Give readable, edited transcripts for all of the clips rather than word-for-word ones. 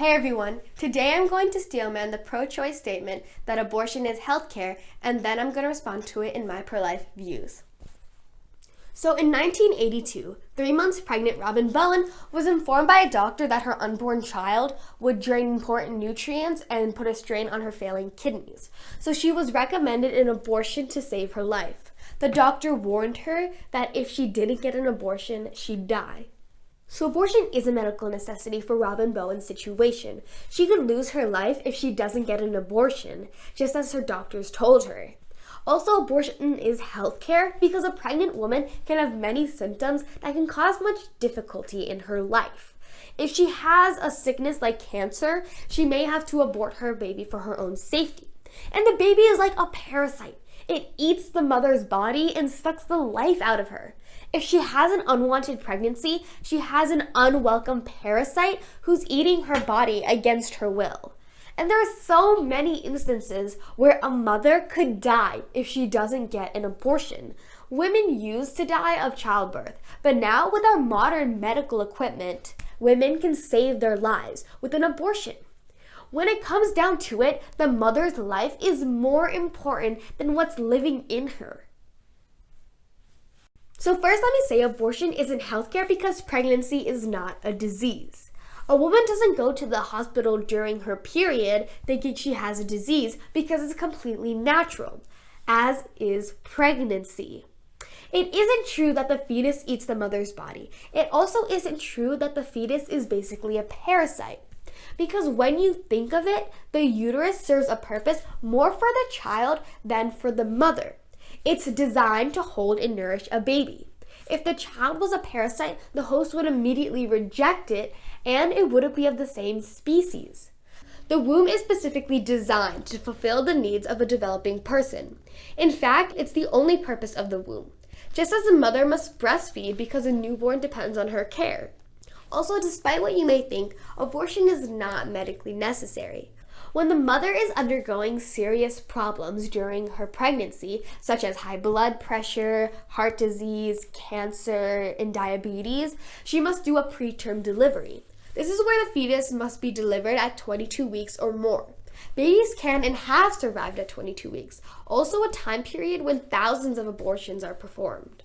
Hey everyone, today I'm going to steelman the pro-choice statement that abortion is healthcare, and then I'm going to respond to it in my pro-life views. So in 1982, 3 months pregnant Robyn Bowen was informed by a doctor that her unborn child would drain important nutrients and put a strain on her failing kidneys. So she was recommended an abortion to save her life. The doctor warned her that if she didn't get an abortion, she'd die. So abortion is a medical necessity for Robyn Bowen's situation. She could lose her life if she doesn't get an abortion, just as her doctors told her. Also, abortion is healthcare because a pregnant woman can have many symptoms that can cause much difficulty in her life. If she has a sickness like cancer, she may have to abort her baby for her own safety. And the baby is like a parasite. It eats the mother's body and sucks the life out of her. If she has an unwanted pregnancy, she has an unwelcome parasite who's eating her body against her will. And there are so many instances where a mother could die if she doesn't get an abortion. Women used to die of childbirth, but now with our modern medical equipment, women can save their lives with an abortion. When it comes down to it, the mother's life is more important than what's living in her. So first, let me say abortion isn't healthcare because pregnancy is not a disease. A woman doesn't go to the hospital during her period thinking she has a disease because it's completely natural, as is pregnancy. It isn't true that the fetus eats the mother's body. It also isn't true that the fetus is basically a parasite. Because when you think of it, the uterus serves a purpose more for the child than for the mother. It's designed to hold and nourish a baby. If the child was a parasite, the host would immediately reject it, and it wouldn't be of the same species. The womb is specifically designed to fulfill the needs of a developing person. In fact, it's the only purpose of the womb. Just as a mother must breastfeed because a newborn depends on her care. Also, despite what you may think, abortion is not medically necessary. When the mother is undergoing serious problems during her pregnancy, such as high blood pressure, heart disease, cancer, and diabetes, she must do a preterm delivery. This is where the fetus must be delivered at 22 weeks or more. Babies can and have survived at 22 weeks, also a time period when thousands of abortions are performed.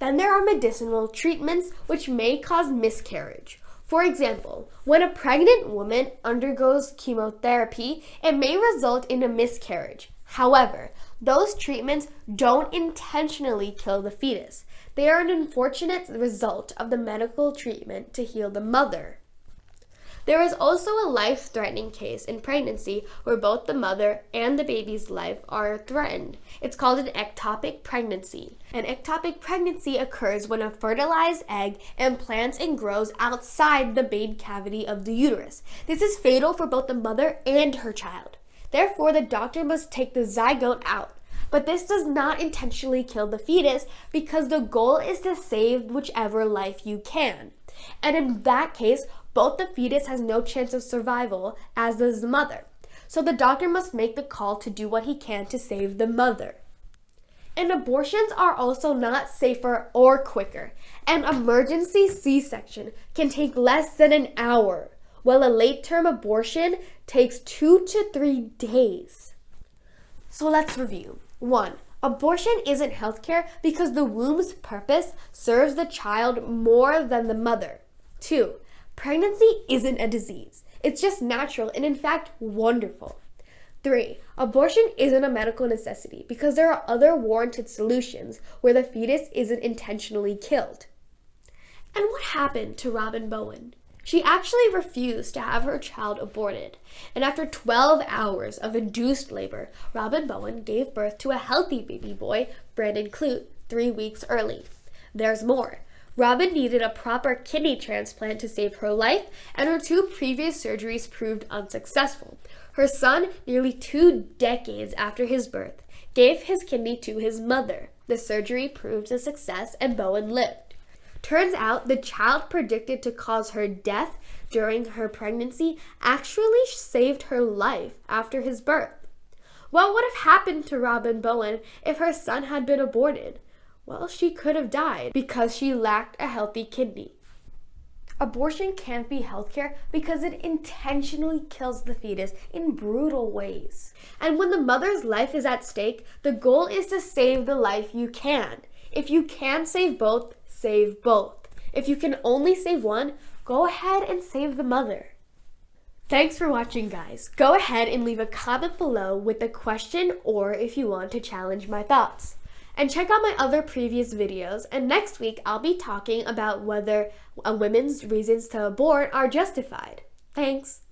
Then there are medicinal treatments which may cause miscarriage. For example, when a pregnant woman undergoes chemotherapy, it may result in a miscarriage. However, those treatments don't intentionally kill the fetus. They are an unfortunate result of the medical treatment to heal the mother. There is also a life-threatening case in pregnancy where both the mother and the baby's life are threatened. It's called an ectopic pregnancy. An ectopic pregnancy occurs when a fertilized egg implants and grows outside the main cavity of the uterus. This is fatal for both the mother and her child. Therefore, the doctor must take the zygote out. But this does not intentionally kill the fetus because the goal is to save whichever life you can. And in that case, both the fetus has no chance of survival, as does the mother. So the doctor must make the call to do what he can to save the mother. And abortions are also not safer or quicker. An emergency C-section can take less than an hour, while a late-term abortion takes 2 to 3 days. So let's review. 1. Abortion isn't healthcare because the womb's purpose serves the child more than the mother. 2. Pregnancy isn't a disease. It's just natural and in fact wonderful. 3. Abortion isn't a medical necessity because there are other warranted solutions where the fetus isn't intentionally killed. And what happened to Robyn Bowen? She actually refused to have her child aborted, and after 12 hours of induced labor, Robyn Bowen gave birth to a healthy baby boy, Brandon Clute, 3 weeks early. There's more. Robyn needed a proper kidney transplant to save her life, and her 2 previous surgeries proved unsuccessful. Her son, nearly 2 decades after his birth, gave his kidney to his mother. The surgery proved a success, and Bowen lived. Turns out the child predicted to cause her death during her pregnancy actually saved her life after his birth. What would have happened to Robyn Bowen if her son had been aborted? Well, she could have died because she lacked a healthy kidney. Abortion can't be healthcare because it intentionally kills the fetus in brutal ways. And when the mother's life is at stake, the goal is to save the life you can. If you can save both, save both. If you can only save one, go ahead and save the mother. Thanks for watching, guys. Go ahead and leave a comment below with a question or if you want to challenge my thoughts. And check out my other previous videos, and next week I'll be talking about whether a women's reasons to abort are justified. Thanks!